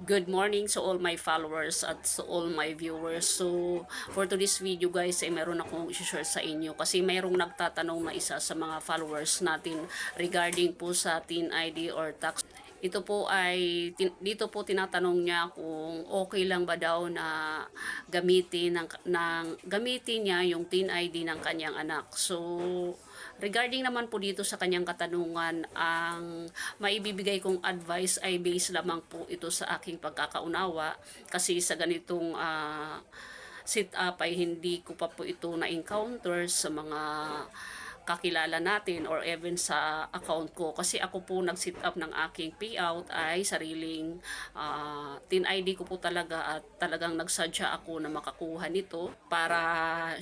Good morning sa all my followers at sa all my viewers. So, for today's video guys, ay meron akong i-share sa inyo kasi mayroong nagtatanong na isa sa mga followers natin regarding po sa TIN ID or tax. Ito po ay, dito po tinatanong niya kung okay lang ba daw na gamitin niya yung TIN ID ng kanyang anak. So, regarding naman po dito sa kanyang katanungan, ang maibibigay kong advice ay based lamang po ito sa aking pagkakaunawa kasi sa ganitong sit up ay hindi ko pa po ito na-encounter sa mga kakilala natin or even sa account ko kasi ako po nag-sit up ng aking payout ay sariling TIN ID ko po talaga at talagang nagsadya ako na makakuha nito para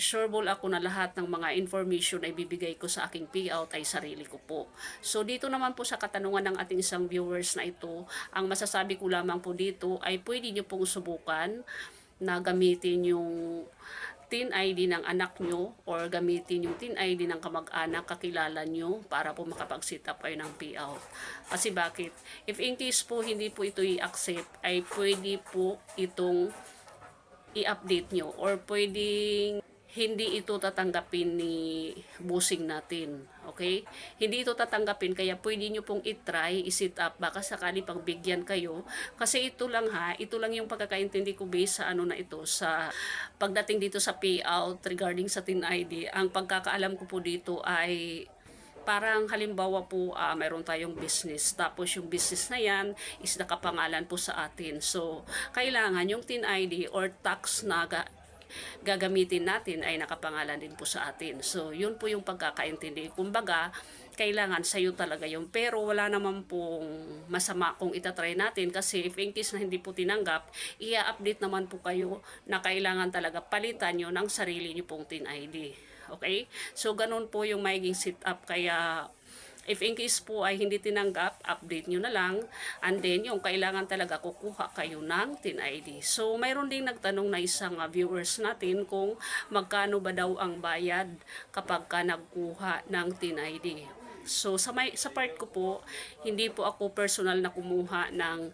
sureball ako na lahat ng mga information na ibibigay ko sa aking payout ay sarili ko po. So dito naman po sa katanungan ng ating isang viewers na ito, ang masasabi ko lamang po dito ay pwede nyo pong subukan na gamitin yung TIN ID ng anak nyo or gamitin yung TIN ID ng kamag-anak, kakilala nyo para po makapag-set up kayo ng payout. Kasi bakit? If in case po hindi po ito i-accept, ay pwede po itong i-update nyo or pwedeng hindi ito tatanggapin ni bossing natin. Okay? Hindi ito tatanggapin kaya pwede nyo pong i-try, i-set up baka sakali pagbigyan kayo. Kasi ito lang ito lang yung pagkakaintindi ko based sa ano na ito sa pagdating dito sa payout regarding sa TIN ID. Ang pagkakaalam ko po dito ay parang halimbawa po mayroon tayong business tapos yung business na yan is nakapangalan po sa atin. So, kailangan yung TIN ID or tax na gagamitin natin ay nakapangalan din po sa atin. So, yun po yung pagkakaintindi. Kumbaga, kailangan sa'yo talaga yun. Pero wala naman pong masama kung itatry natin kasi if in case na hindi po tinanggap, i-update naman po kayo na kailangan talaga palitan nyo ng sarili nyo pong TIN ID. Okay? So, ganun po yung magiging setup. Kaya, if in case po ay hindi tinanggap, update nyo na lang. And then, yung kailangan talaga kukuha kayo ng TIN ID. So, mayroon ding nagtanong na isang viewers natin kung magkano ba daw ang bayad kapag ka nagkuha ng TIN ID. So sa part ko po, hindi po ako personal na kumuha ng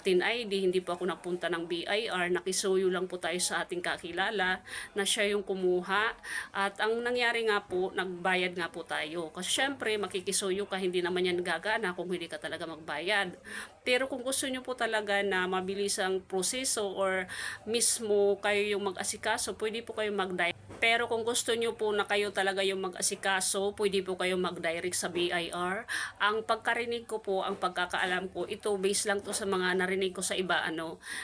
TIN ID, hindi po ako napunta ng BIR, nakisuyo lang po tayo sa ating kakilala na siya yung kumuha at ang nangyari nga po, nagbayad nga po tayo. Kasi syempre makikisuyo ka, hindi naman yan gagana kung hindi ka talaga magbayad. Pero kung gusto nyo po talaga na mabilis ang proseso or mismo kayo yung mag-asikaso, pwede po kayo mag-direct. Pero kung gusto nyo po na kayo talaga yung mag-asikaso, pwede po kayo mag-direct sa BIR. Ang pagkarinig ko po, ang pagkakaalam ko, ito based lang to sa mga narinig ko sa iba,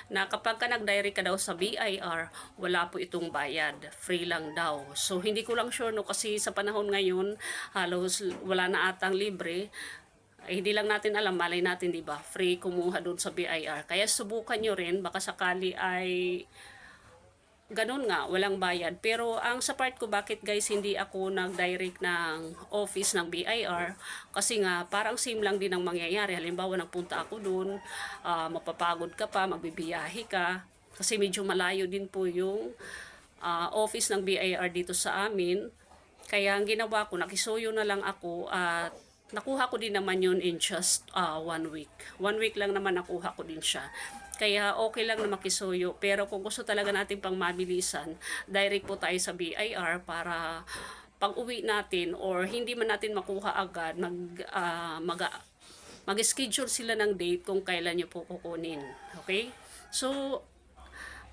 na kapag ka nag-direct ka daw sa BIR, wala po itong bayad. Free lang daw. So, hindi ko lang sure kasi sa panahon ngayon, halos wala na atang libre. Ay, hindi lang natin alam, malay natin, di ba? Free kumuha doon sa BIR. Kaya subukan nyo rin, baka sakali ay ganun nga, walang bayad. Pero ang sa part ko, bakit guys hindi ako nag-direct ng office ng BIR? Kasi nga, parang same lang din ang mangyayari. Halimbawa, nagpunta ako dun, mapapagod ka pa, magbibiyahe ka. Kasi medyo malayo din po yung office ng BIR dito sa amin. Kaya ang ginawa ko, nakisuyo na lang ako at nakuha ko din naman yun in just 1 week. 1 week lang naman nakuha ko din siya. Kaya okay lang na makisuyo. Pero kung gusto talaga natin pang mabilisan, direct po tayo sa BIR para pag uwi natin or hindi man natin makuha agad, mag-schedule sila ng date kung kailan nyo po kukunin. Okay? So,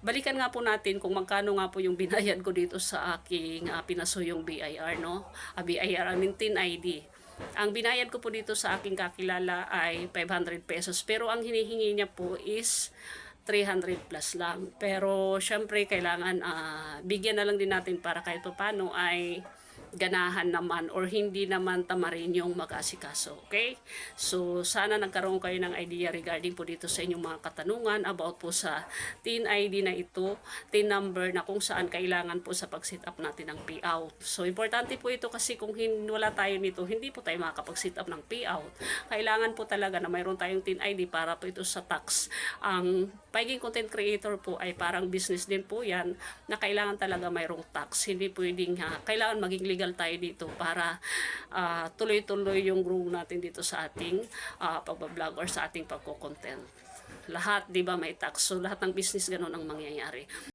balikan nga po natin kung magkano nga po yung binayad ko dito sa aking pinasuyong BIR, no? BIR, I mean TIN ID. Ang binayad ko po dito sa aking kakilala ay 500 pesos. Pero ang hinihingi niya po is 300 plus lang. Pero syempre kailangan bigyan na lang din natin para kahit paano ay ganahan naman or hindi naman tamarin yung mag-asikaso. Okay? So, sana nagkaroon kayo ng idea regarding po dito sa inyong mga katanungan about po sa TIN ID na ito, TIN number na kung saan kailangan po sa pag-set up natin ng payout. So, importante po ito kasi kung wala tayo nito, hindi po tayo makakapag-set up ng payout. Kailangan po talaga na mayroon tayong TIN ID para po ito sa tax. Ang pagiging content creator po ay parang business din po yan na kailangan talaga mayroong tax. Hindi pwedeng kailangan maging legal tayo dito para tuloy-tuloy yung grow natin dito sa ating pagbablog or sa ating pagko-content. lahat, 'di ba, may tax. So lahat ng business ganun ang mangyayari.